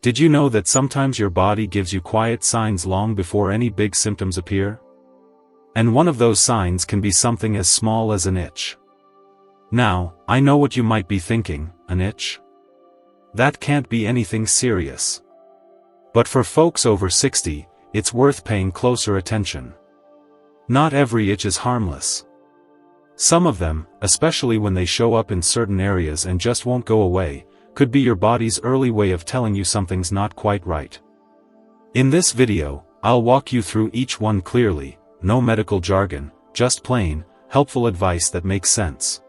Did you know that sometimes your body gives you quiet signs long before any big symptoms appear? And one of those signs can be something as small as an itch. Now, I know what you might be thinking, an itch? That can't be anything serious. But for folks over 60, it's worth paying closer attention. Not every itch is harmless. Some of them, especially when they show up in certain areas and just won't go away, could be your body's early way of telling you something's not quite right. In this video, I'll walk you through each one clearly, no medical jargon, just plain, helpful advice that makes sense.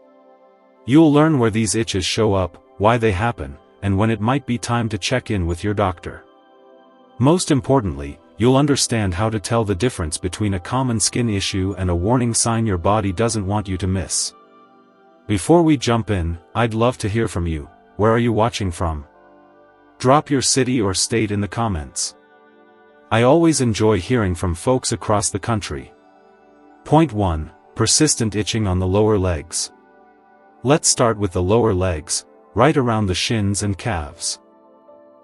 You'll learn where these itches show up, why they happen, and when it might be time to check in with your doctor. Most importantly, you'll understand how to tell the difference between a common skin issue and a warning sign your body doesn't want you to miss. Before we jump in, I'd love to hear from you. Where are you watching from? Drop your city or state in the comments. I always enjoy hearing from folks across the country. Point 1. Persistent itching on the lower legs. Let's start with the lower legs, right around the shins and calves.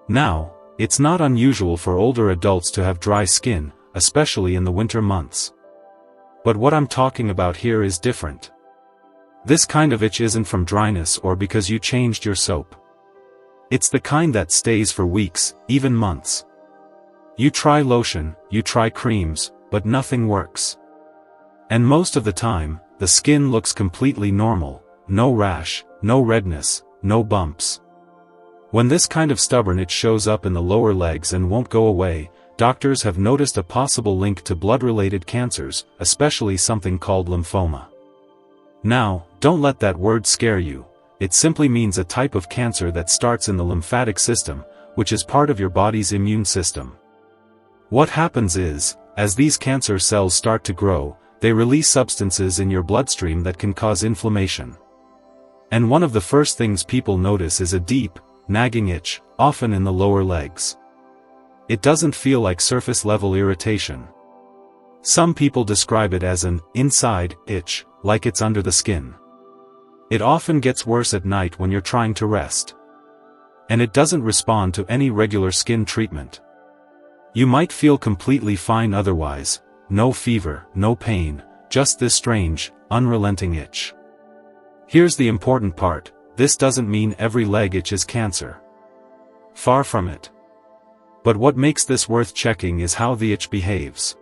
Now, it's not unusual for older adults to have dry skin, especially in the winter months. But what I'm talking about here is different. This kind of itch isn't from dryness or because you changed your soap. It's the kind that stays for weeks, even months. You try lotion, you try creams, but nothing works. And most of the time, the skin looks completely normal, no rash, no redness, no bumps. When this kind of stubborn itch shows up in the lower legs and won't go away, doctors have noticed a possible link to blood-related cancers, especially something called lymphoma. Now, don't let that word scare you. It simply means a type of cancer that starts in the lymphatic system, which is part of your body's immune system. What happens is, as these cancer cells start to grow, they release substances in your bloodstream that can cause inflammation. And one of the first things people notice is a deep, nagging itch, often in the lower legs. It doesn't feel like surface-level irritation. Some people describe it as an inside itch, like it's under the skin. It often gets worse at night when you're trying to rest. And it doesn't respond to any regular skin treatment. You might feel completely fine otherwise, no fever, no pain, just this strange, unrelenting itch. Here's the important part, this doesn't mean every leg itch is cancer. Far from it. But what makes this worth checking is how the itch behaves.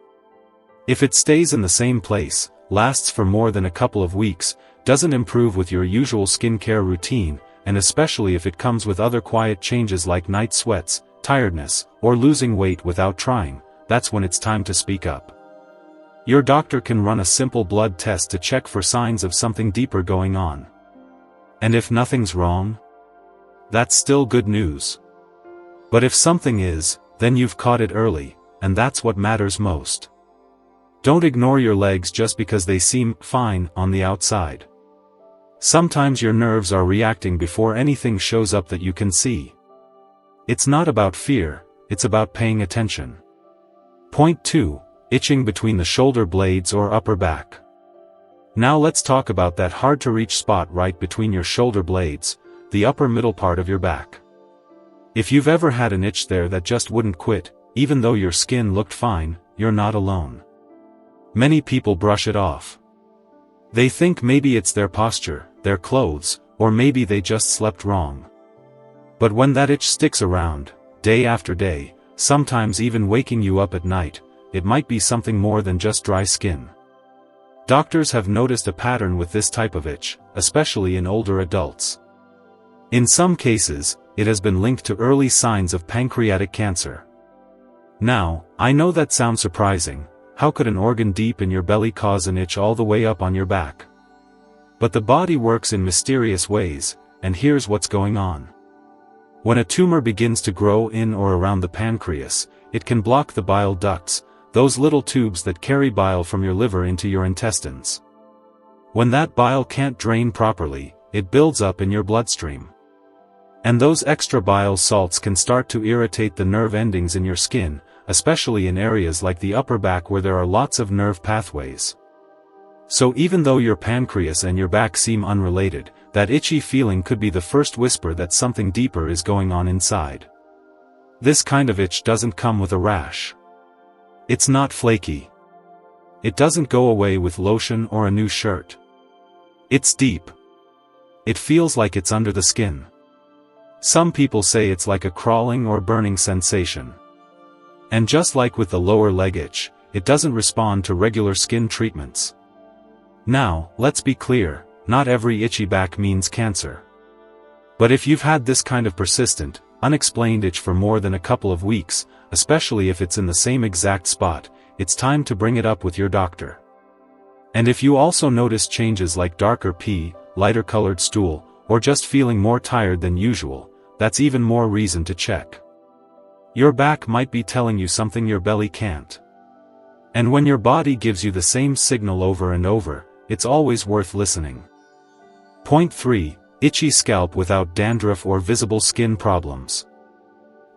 If it stays in the same place, lasts for more than a couple of weeks, doesn't improve with your usual skincare routine, and especially if it comes with other quiet changes like night sweats, tiredness, or losing weight without trying, that's when it's time to speak up. Your doctor can run a simple blood test to check for signs of something deeper going on. And if nothing's wrong, that's still good news. But if something is, then you've caught it early, and that's what matters most. Don't ignore your legs just because they seem fine on the outside. Sometimes your nerves are reacting before anything shows up that you can see. It's not about fear, it's about paying attention. Point 2. Itching between the shoulder blades or upper back. Now let's talk about that hard-to-reach spot right between your shoulder blades, the upper middle part of your back. If you've ever had an itch there that just wouldn't quit, even though your skin looked fine, you're not alone. Many people brush it off. They think maybe it's their posture, their clothes, or maybe they just slept wrong. But when that itch sticks around, day after day, sometimes even waking you up at night, it might be something more than just dry skin. Doctors have noticed a pattern with this type of itch, especially in older adults. In some cases, it has been linked to early signs of pancreatic cancer. Now, I know that sounds surprising. How could an organ deep in your belly cause an itch all the way up on your back? But the body works in mysterious ways, and here's what's going on. When a tumor begins to grow in or around the pancreas, it can block the bile ducts, those little tubes that carry bile from your liver into your intestines. When that bile can't drain properly, it builds up in your bloodstream. And those extra bile salts can start to irritate the nerve endings in your skin, especially in areas like the upper back where there are lots of nerve pathways. So even though your pancreas and your back seem unrelated, that itchy feeling could be the first whisper that something deeper is going on inside. This kind of itch doesn't come with a rash. It's not flaky. It doesn't go away with lotion or a new shirt. It's deep. It feels like it's under the skin. Some people say it's like a crawling or burning sensation. And just like with the lower leg itch, it doesn't respond to regular skin treatments. Now, let's be clear, not every itchy back means cancer. But if you've had this kind of persistent, unexplained itch for more than a couple of weeks, especially if it's in the same exact spot, it's time to bring it up with your doctor. And if you also notice changes like darker pee, lighter colored stool, or just feeling more tired than usual, that's even more reason to check. Your back might be telling you something your belly can't. And when your body gives you the same signal over and over, it's always worth listening. Point 3. Itchy scalp without dandruff or visible skin problems.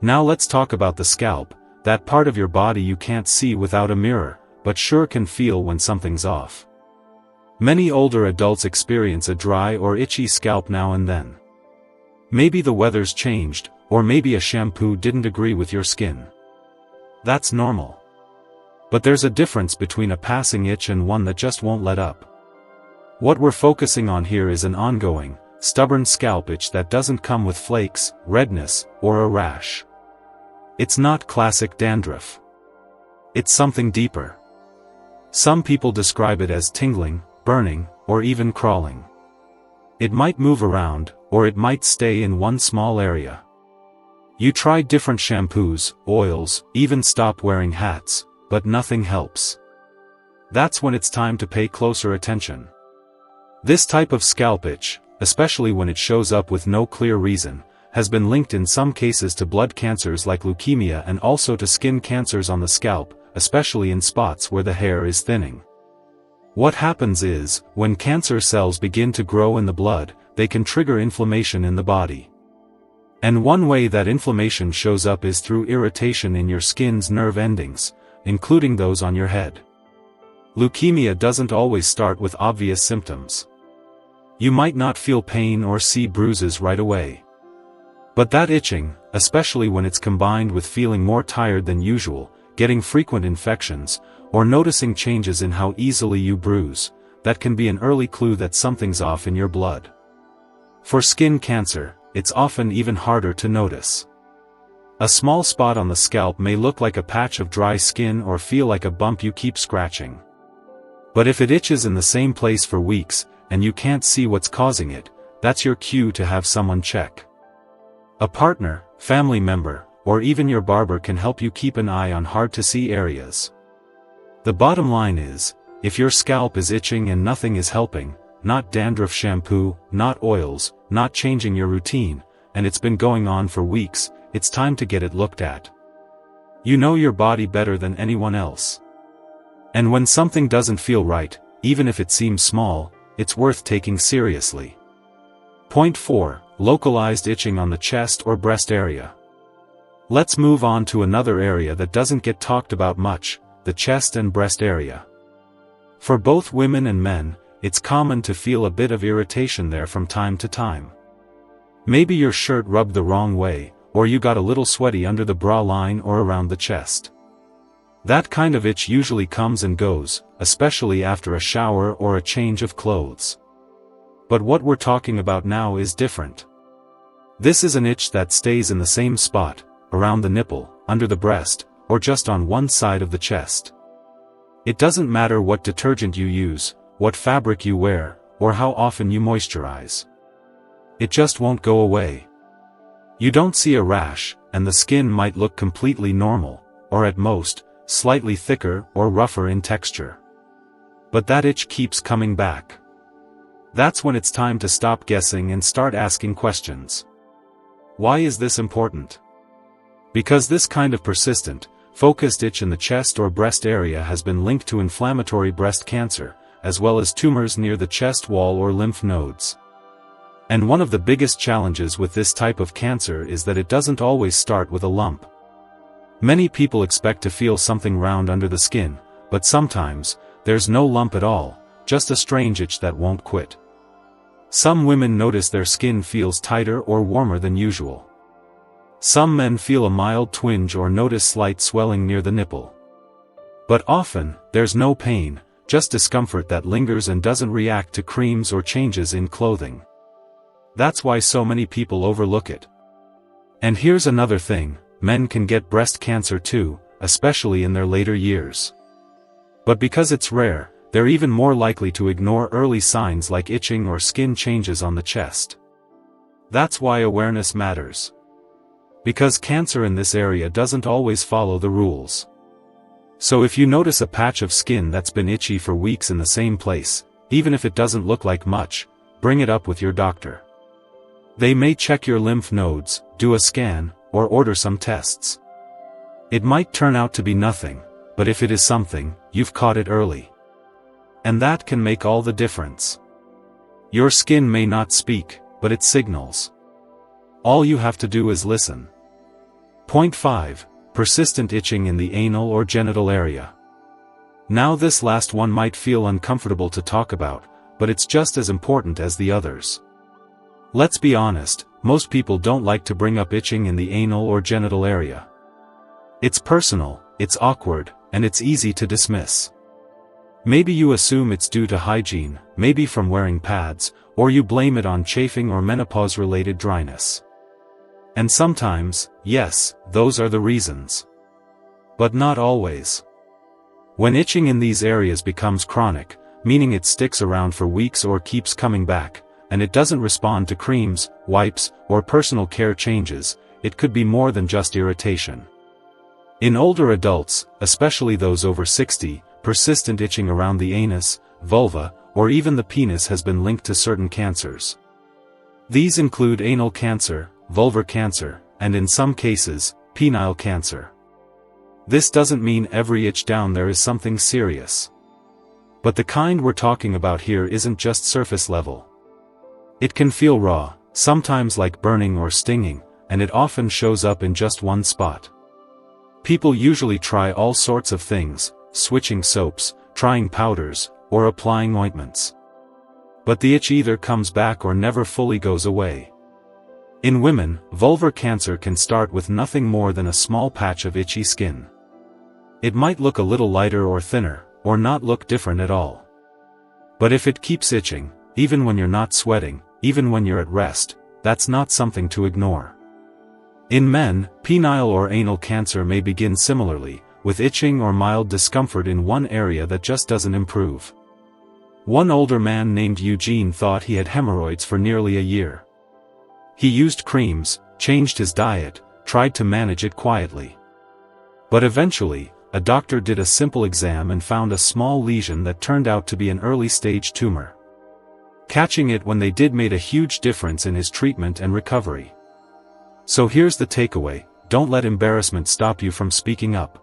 Now let's talk about the scalp, that part of your body you can't see without a mirror, but sure can feel when something's off. Many older adults experience a dry or itchy scalp now and then. Maybe the weather's changed, or maybe a shampoo didn't agree with your skin. That's normal. But there's a difference between a passing itch and one that just won't let up. What we're focusing on here is an ongoing, stubborn scalp itch that doesn't come with flakes, redness, or a rash. It's not classic dandruff. It's something deeper. Some people describe it as tingling, burning, or even crawling. It might move around, or it might stay in one small area. You try different shampoos, oils, even stop wearing hats, but nothing helps. That's when it's time to pay closer attention. This type of scalp itch, especially when it shows up with no clear reason, has been linked in some cases to blood cancers like leukemia and also to skin cancers on the scalp, especially in spots where the hair is thinning. What happens is, when cancer cells begin to grow in the blood, they can trigger inflammation in the body. And one way that inflammation shows up is through irritation in your skin's nerve endings, including those on your head. Leukemia doesn't always start with obvious symptoms. You might not feel pain or see bruises right away. But that itching, especially when it's combined with feeling more tired than usual, getting frequent infections, or noticing changes in how easily you bruise, that can be an early clue that something's off in your blood. For skin cancer, it's often even harder to notice. A small spot on the scalp may look like a patch of dry skin or feel like a bump you keep scratching. But if it itches in the same place for weeks, and you can't see what's causing it, that's your cue to have someone check. A partner, family member, or even your barber can help you keep an eye on hard-to-see areas. The bottom line is, if your scalp is itching and nothing is helping, not dandruff shampoo, not oils, not changing your routine, and it's been going on for weeks, it's time to get it looked at. You know your body better than anyone else. And when something doesn't feel right, even if it seems small, it's worth taking seriously. Point 4. Localized itching on the chest or breast area. Let's move on to another area that doesn't get talked about much, the chest and breast area. For both women and men, it's common to feel a bit of irritation there from time to time. Maybe your shirt rubbed the wrong way, or you got a little sweaty under the bra line or around the chest. That kind of itch usually comes and goes, especially after a shower or a change of clothes. But what we're talking about now is different. This is an itch that stays in the same spot, around the nipple, under the breast, or just on one side of the chest. It doesn't matter what detergent you use, what fabric you wear, or how often you moisturize. It just won't go away. You don't see a rash, and the skin might look completely normal, or at most, slightly thicker or rougher in texture. But that itch keeps coming back. That's when it's time to stop guessing and start asking questions. Why is this important? Because this kind of persistent, focused itch in the chest or breast area has been linked to inflammatory breast cancer, as well as tumors near the chest wall or lymph nodes. And one of the biggest challenges with this type of cancer is that it doesn't always start with a lump. Many people expect to feel something round under the skin, but sometimes, there's no lump at all, just a strange itch that won't quit. Some women notice their skin feels tighter or warmer than usual. Some men feel a mild twinge or notice slight swelling near the nipple. But often, there's no pain, just discomfort that lingers and doesn't react to creams or changes in clothing. That's why so many people overlook it. And here's another thing, men can get breast cancer too, especially in their later years. But because it's rare, they're even more likely to ignore early signs like itching or skin changes on the chest. That's why awareness matters. Because cancer in this area doesn't always follow the rules. So if you notice a patch of skin that's been itchy for weeks in the same place, even if it doesn't look like much, bring it up with your doctor. They may check your lymph nodes, do a scan, or order some tests. It might turn out to be nothing, but if it is something, you've caught it early. And that can make all the difference. Your skin may not speak, but it signals. All you have to do is listen. Point 5. Persistent itching in the anal or genital area. Now this last one might feel uncomfortable to talk about, but it's just as important as the others. Let's be honest, most people don't like to bring up itching in the anal or genital area. It's personal, it's awkward, and it's easy to dismiss. Maybe you assume it's due to hygiene, maybe from wearing pads, or you blame it on chafing or menopause-related dryness. And sometimes, yes, those are the reasons. But not always. When itching in these areas becomes chronic, meaning it sticks around for weeks or keeps coming back, and it doesn't respond to creams, wipes, or personal care changes, it could be more than just irritation. In older adults, especially those over 60, persistent itching around the anus, vulva, or even the penis has been linked to certain cancers. These include anal cancer, vulvar cancer, and in some cases, penile cancer. This doesn't mean every itch down there is something serious. But the kind we're talking about here isn't just surface level. It can feel raw, sometimes like burning or stinging, and it often shows up in just one spot. People usually try all sorts of things, switching soaps, trying powders, or applying ointments. But the itch either comes back or never fully goes away. In women, vulvar cancer can start with nothing more than a small patch of itchy skin. It might look a little lighter or thinner, or not look different at all. But if it keeps itching, even when you're not sweating, even when you're at rest, that's not something to ignore. In men, penile or anal cancer may begin similarly, with itching or mild discomfort in one area that just doesn't improve. One older man named Eugene thought he had hemorrhoids for nearly a year. He used creams, changed his diet, tried to manage it quietly. But eventually, a doctor did a simple exam and found a small lesion that turned out to be an early-stage tumor. Catching it when they did made a huge difference in his treatment and recovery. So here's the takeaway: don't let embarrassment stop you from speaking up.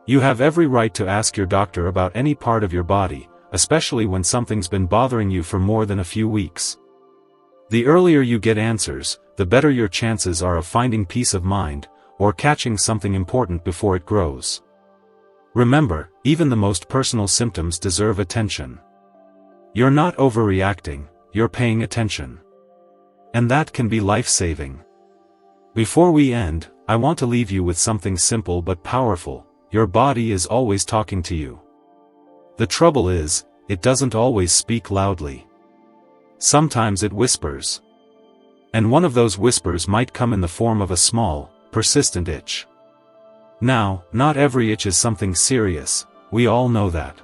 You have every right to ask your doctor about any part of your body, especially when something's been bothering you for more than a few weeks. The earlier you get answers, the better your chances are of finding peace of mind, or catching something important before it grows. Remember, even the most personal symptoms deserve attention. You're not overreacting, you're paying attention. And that can be life-saving. Before we end, I want to leave you with something simple but powerful: your body is always talking to you. The trouble is, it doesn't always speak loudly. Sometimes it whispers. And one of those whispers might come in the form of a small, persistent itch. Now, not every itch is something serious, we all know that.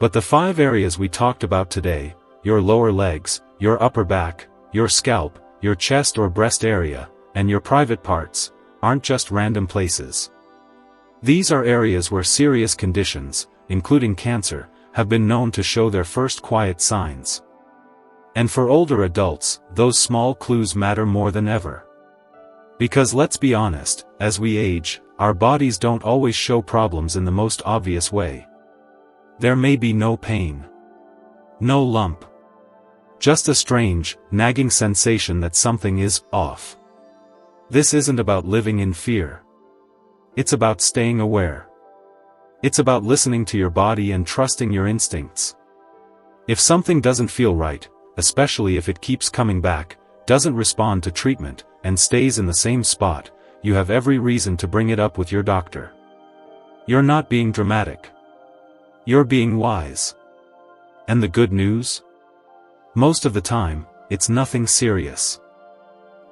But the 5 areas we talked about today, your lower legs, your upper back, your scalp, your chest or breast area, and your private parts, aren't just random places. These are areas where serious conditions, including cancer, have been known to show their first quiet signs. And for older adults, those small clues matter more than ever. Because let's be honest, as we age, our bodies don't always show problems in the most obvious way. There may be no pain. No lump. Just a strange, nagging sensation that something is off. This isn't about living in fear. It's about staying aware. It's about listening to your body and trusting your instincts. If something doesn't feel right, especially if it keeps coming back, doesn't respond to treatment, and stays in the same spot, you have every reason to bring it up with your doctor. You're not being dramatic. You're being wise. And the good news? Most of the time, it's nothing serious.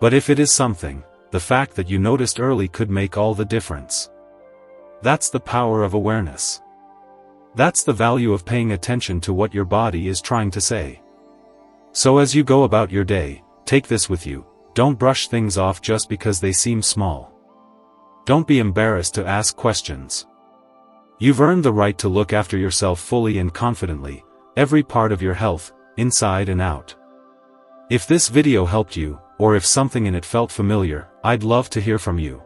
But if it is something, the fact that you noticed early could make all the difference. That's the power of awareness. That's the value of paying attention to what your body is trying to say. So as you go about your day, take this with you: don't brush things off just because they seem small. Don't be embarrassed to ask questions. You've earned the right to look after yourself fully and confidently, every part of your health, inside and out. If this video helped you, or if something in it felt familiar, I'd love to hear from you.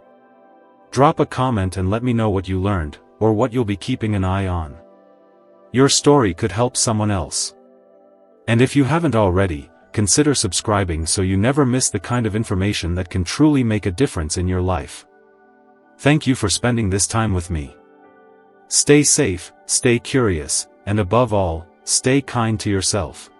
Drop a comment and let me know what you learned, or what you'll be keeping an eye on. Your story could help someone else. And if you haven't already, consider subscribing so you never miss the kind of information that can truly make a difference in your life. Thank you for spending this time with me. Stay safe, stay curious, and above all, stay kind to yourself.